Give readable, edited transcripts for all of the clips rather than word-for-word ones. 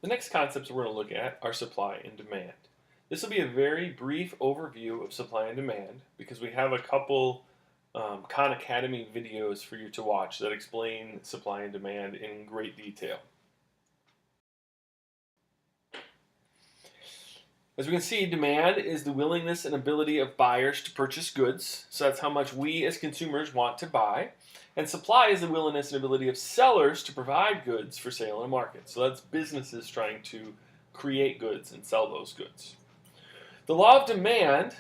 The next concepts we're going to look at are supply and demand. This will be a very brief overview of supply and demand because we have a couple Khan Academy videos for you to watch that explain supply and demand in great detail. As we can see, demand is the willingness and ability of buyers to purchase goods. So that's how much we as consumers want to buy. And supply is the willingness and ability of sellers to provide goods for sale in a market. So that's businesses trying to create goods and sell those goods. The law of demand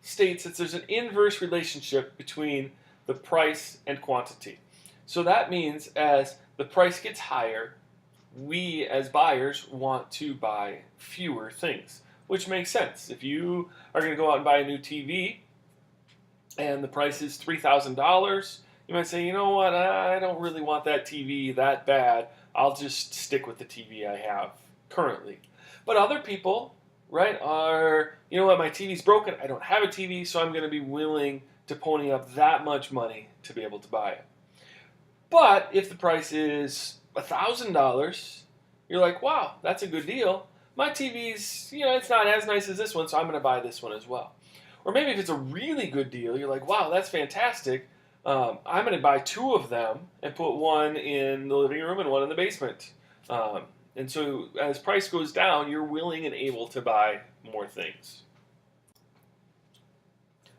states that there's an inverse relationship between the price and quantity. So that means as the price gets higher, we as buyers want to buy fewer things, which makes sense. If you are going to go out and buy a new TV and the price is $3,000, you might say, you know what, I don't really want that TV that bad. I'll just stick with the TV I have currently. But other people, right, are, you know what, my TV's broken. I don't have a TV, so I'm going to be willing to pony up that much money to be able to buy it. But if the price is $1,000, you're like, wow, that's a good deal. My TV's, it's not as nice as this one, so I'm going to buy this one as well. Or maybe if it's a really good deal, you're like, wow, that's fantastic. I'm going to buy two of them and put one in the living room and one in the basement. And so as price goes down, you're willing and able to buy more things.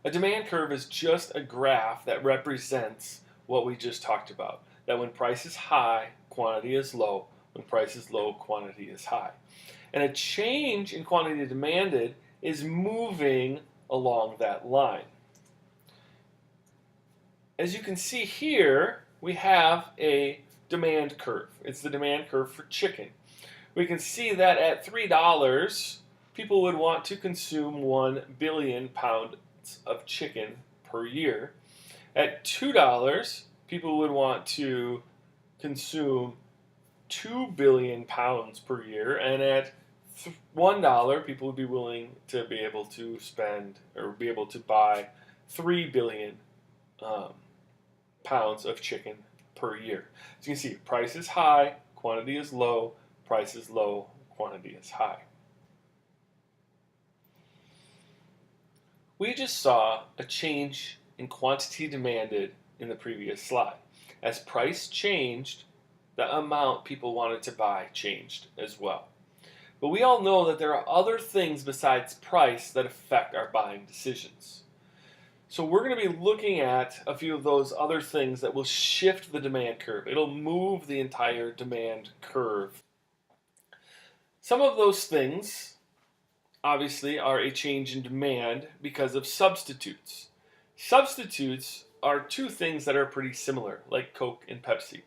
A demand curve is just a graph that represents what we just talked about. That when price is high, quantity is low. When price is low, quantity is high. And a change in quantity demanded is moving along that line. As you can see here, we have a demand curve. It's the demand curve for chicken. We can see that at $3, people would want to consume 1 billion pounds of chicken per year. At $2, people would want to consume 2 billion pounds per year, and at $1, people would be willing to be able to spend or be able to buy 3 billion pounds of chicken per year. As you can see, price is high, quantity is low, price is low, quantity is high. We just saw a change in quantity demanded in the previous slide. As price changed, the amount people wanted to buy changed as well. But we all know that there are other things besides price that affect our buying decisions. So we're going to be looking at a few of those other things that will shift the demand curve. It'll move the entire demand curve. Some of those things, obviously, are a change in demand because of substitutes. Substitutes are two things that are pretty similar, like Coke and Pepsi.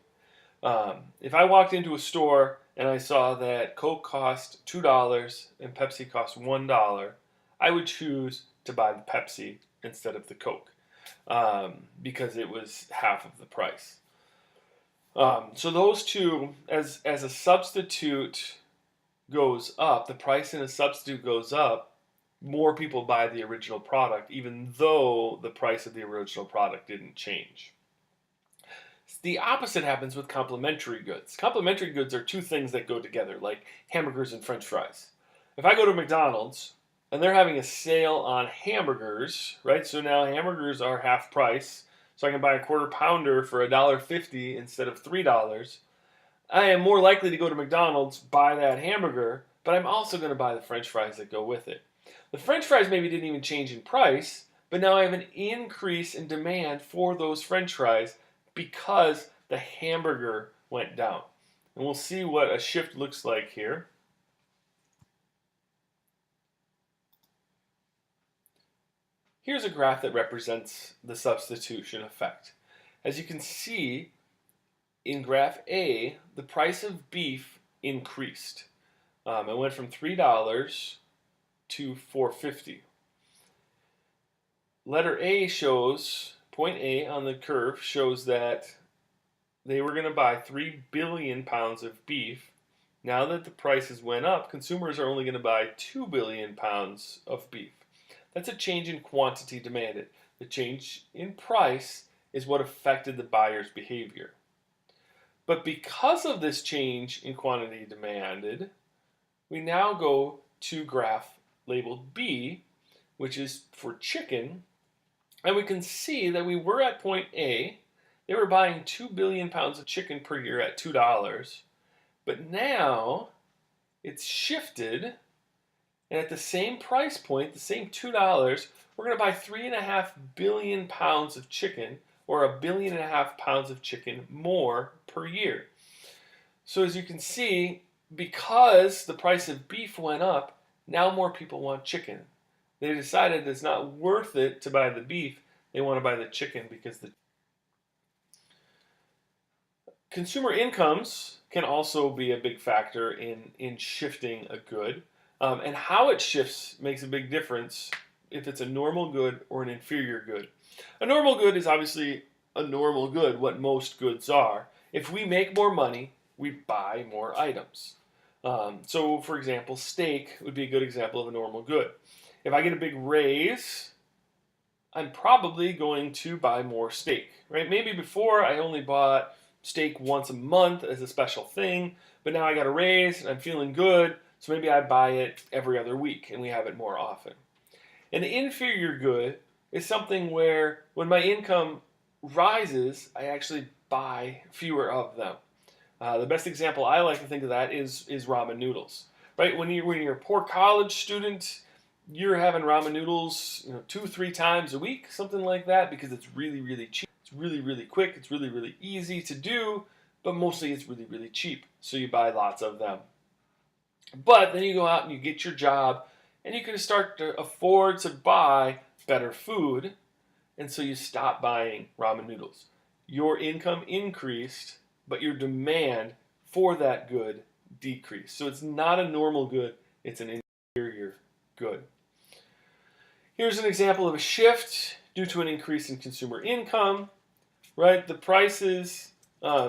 If I walked into a store and I saw that Coke cost $2 and Pepsi cost $1, I would choose to buy the Pepsi instead of the Coke because it was half of the price. So those two, as a substitute goes up, the price in a substitute goes up, more people buy the original product, even though the price of the original product didn't change. The opposite happens with complementary goods. Complementary goods are two things that go together, like hamburgers and French fries. If I go to McDonald's and they're having a sale on hamburgers, right? So now hamburgers are half price, so I can buy a quarter pounder for $1.50 instead of $3. I am more likely to go to McDonald's, buy that hamburger, but I'm also going to buy the French fries that go with it. The French fries maybe didn't even change in price, but now I have an increase in demand for those French fries because the hamburger went down. And we'll see what a shift looks like here. Here's a graph that represents the substitution effect. As you can see, in graph A, the price of beef increased. It went from $3 to $4.50. Letter A shows, point A on the curve shows that they were going to buy 3 billion pounds of beef. Now that the prices went up, consumers are only going to buy 2 billion pounds of beef. That's a change in quantity demanded. The change in price is what affected the buyer's behavior. But because of this change in quantity demanded, we now go to graph labeled B, which is for chicken, and we can see that we were at point A. They were buying 2 billion pounds of chicken per year at $2, but now it's shifted, and at the same price point, the same $2, we're going to buy 3.5 billion pounds of chicken, or 1.5 billion pounds of chicken more per year. So as you can see, because the price of beef went up, now more people want chicken. They decided it's not worth it to buy the beef. They want to buy the chicken because the consumer incomes can also be a big factor in shifting a good. And how it shifts makes a big difference if it's a normal good or an inferior good. A normal good is obviously a normal good, what most goods are. If we make more money, we buy more items. So, for example, steak would be a good example of a normal good. If I get a big raise, I'm probably going to buy more steak, right? Maybe before I only bought steak once a month as a special thing, but now I got a raise and I'm feeling good, so maybe I buy it every other week and we have it more often. An inferior good is something where when my income rises, I actually buy fewer of them. The best example I like to think of that is ramen noodles, right? When you're a poor college student, you're having ramen noodles, 2-3 times a week, something like that, because it's really, really cheap. It's really, really quick. It's really, really easy to do, but mostly it's really, really cheap. So you buy lots of them. But then you go out and you get your job, and you can start to afford to buy better food, and so you stop buying ramen noodles. Your income increased, but your demand for that good decreased. So it's not a normal good, it's an inferior good. Here's an example of a shift due to an increase in consumer income, right? The prices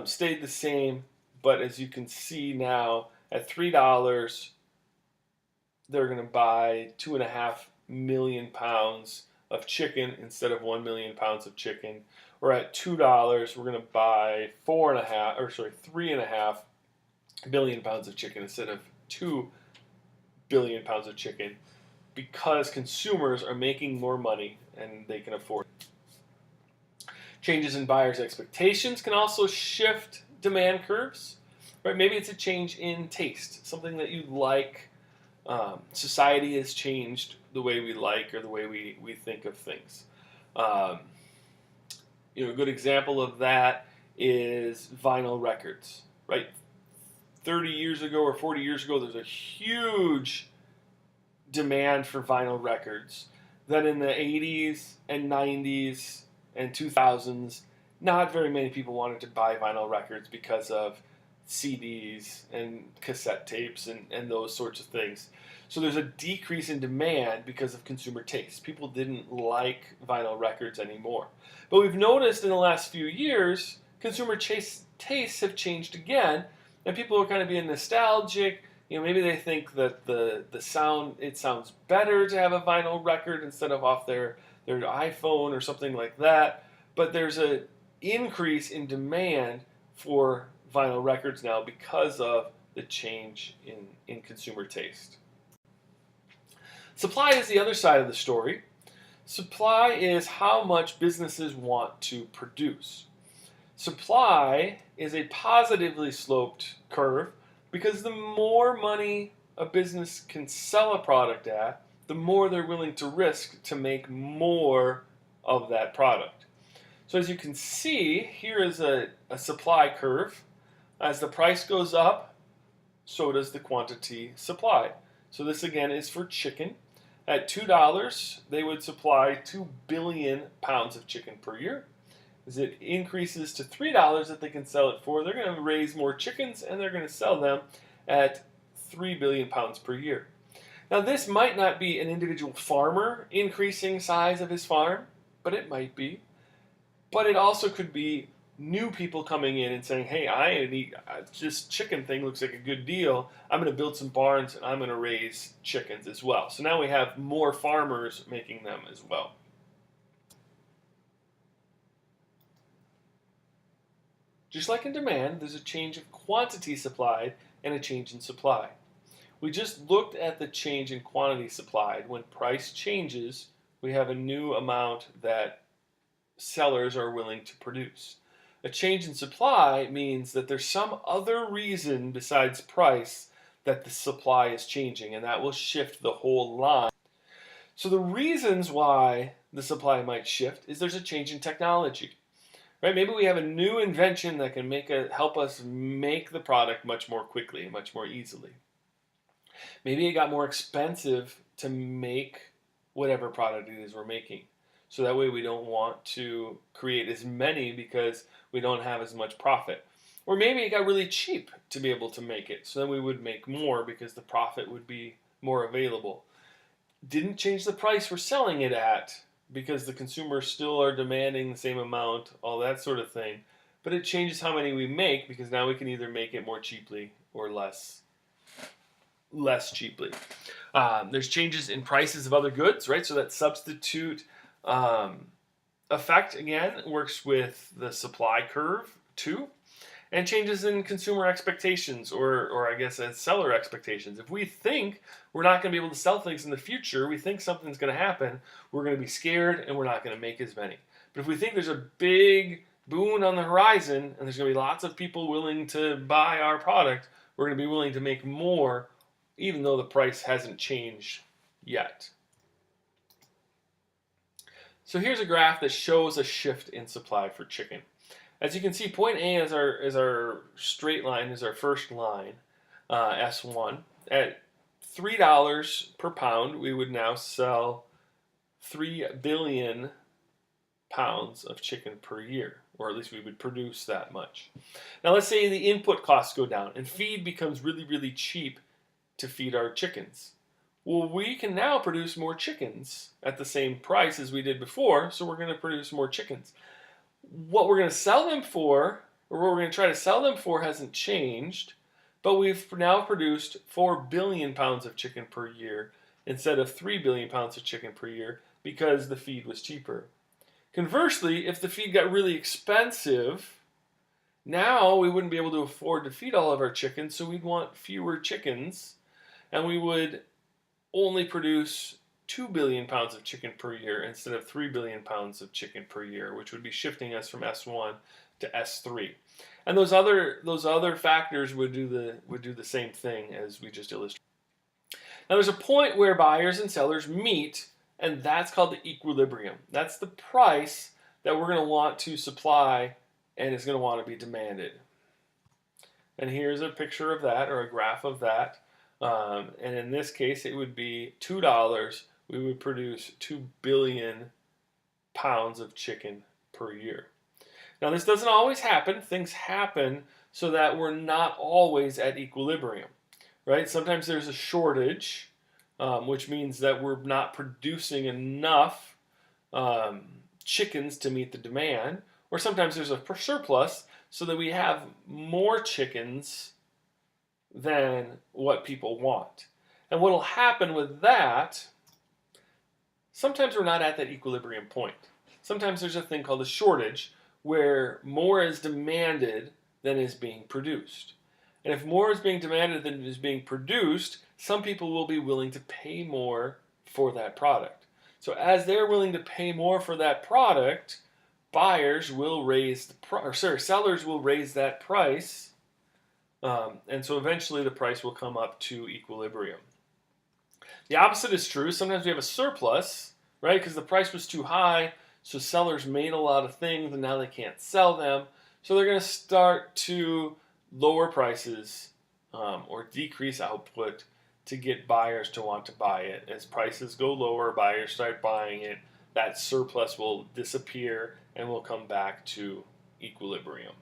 stayed the same, but as you can see now, at $3, they're going to buy 2.5 million pounds of chicken instead of 1 million pounds of chicken. Or at $2, we're going to buy 3.5 billion pounds of chicken instead of 2 billion pounds of chicken, because consumers are making more money and they can afford it. Changes in buyers' expectations can also shift demand curves. Right? Maybe it's a change in taste, something that you like. Society has changed the way we like or the way we think of things. A good example of that is vinyl records. Right? 30 years ago or 40 years ago, there's a huge demand for vinyl records. Then in the 80s and 90s and 2000s, not very many people wanted to buy vinyl records because of CDs and cassette tapes and those sorts of things. So there's a decrease in demand because of consumer taste. People didn't like vinyl records anymore. But we've noticed in the last few years, consumer tastes have changed again, and people are kind of being nostalgic. Maybe they think that it sounds better to have a vinyl record instead of off their iPhone or something like that. But there's an increase in demand for vinyl records now because of the change in consumer taste. Supply is the other side of the story. Supply is how much businesses want to produce. Supply is a positively sloped curve because the more money a business can sell a product at, the more they're willing to risk to make more of that product. So as you can see, here is a supply curve. As the price goes up, so does the quantity supplied. So this again is for chicken. At $2, they would supply 2 billion pounds of chicken per year. As it increases to $3 that they can sell it for, they're going to raise more chickens and they're going to sell them at 3 billion pounds per year. Now this might not be an individual farmer increasing size of his farm, but it might be. But it also could be new people coming in and saying, hey, this chicken thing looks like a good deal. I'm going to build some barns and I'm going to raise chickens as well. So now we have more farmers making them as well. Just like in demand, there's a change of quantity supplied and a change in supply. We just looked at the change in quantity supplied. When price changes, we have a new amount that sellers are willing to produce. A change in supply means that there's some other reason besides price that the supply is changing, and that will shift the whole line. So the reasons why the supply might shift is there's a change in technology. Right? Maybe we have a new invention that can help us make the product much more quickly and much more easily. Maybe it got more expensive to make whatever product it is we're making. So that way we don't want to create as many because we don't have as much profit. Or maybe it got really cheap to be able to make it. So then we would make more because the profit would be more available. Didn't change the price we're selling it at because the consumers still are demanding the same amount, all that sort of thing. But it changes how many we make because now we can either make it more cheaply or less cheaply. There's changes in prices of other goods, right? So that substitute effect, again, works with the supply curve too. And changes in consumer expectations, or I guess as seller expectations. If we think we're not going to be able to sell things in the future, we think something's going to happen, we're going to be scared and we're not going to make as many. But if we think there's a big boon on the horizon and there's going to be lots of people willing to buy our product, we're going to be willing to make more even though the price hasn't changed yet. So here's a graph that shows a shift in supply for chicken. As you can see, point A is our straight line, is our first line, S1. At $3 per pound, we would now sell 3 billion pounds of chicken per year, or at least we would produce that much. Now let's say the input costs go down and feed becomes really, really cheap to feed our chickens. Well, we can now produce more chickens at the same price as we did before, so we're going to produce more chickens. What we're going to sell them for, or what we're going to try to sell them for, hasn't changed, but we've now produced 4 billion pounds of chicken per year instead of 3 billion pounds of chicken per year because the feed was cheaper. Conversely, if the feed got really expensive, now we wouldn't be able to afford to feed all of our chickens, so we'd want fewer chickens, and we would only produce 2 billion pounds of chicken per year instead of 3 billion pounds of chicken per year, which would be shifting us from S1 to S3. And those other factors would do the same thing as we just illustrated. Now there's a point where buyers and sellers meet, and that's called the equilibrium. That's the price that we're going to want to supply and is going to want to be demanded. And here's a picture of that, or a graph of that. And in this case, it would be $2. We would produce 2 billion pounds of chicken per year. Now, this doesn't always happen. Things happen so that we're not always at equilibrium, right? Sometimes there's a shortage, which means that we're not producing enough chickens to meet the demand, or sometimes there's a surplus so that we have more chickens than what people want. And what will happen with that, sometimes we're not at that equilibrium point. Sometimes there's a thing called a shortage where more is demanded than is being produced. And if more is being demanded than is being produced, some people will be willing to pay more for that product. So as they're willing to pay more for that product, sellers will raise that price, and so eventually the price will come up to equilibrium. The opposite is true. Sometimes we have a surplus, right? Because the price was too high, so sellers made a lot of things and now they can't sell them. So they're going to start to lower prices or decrease output to get buyers to want to buy it. As prices go lower, buyers start buying it. That surplus will disappear and will come back to equilibrium.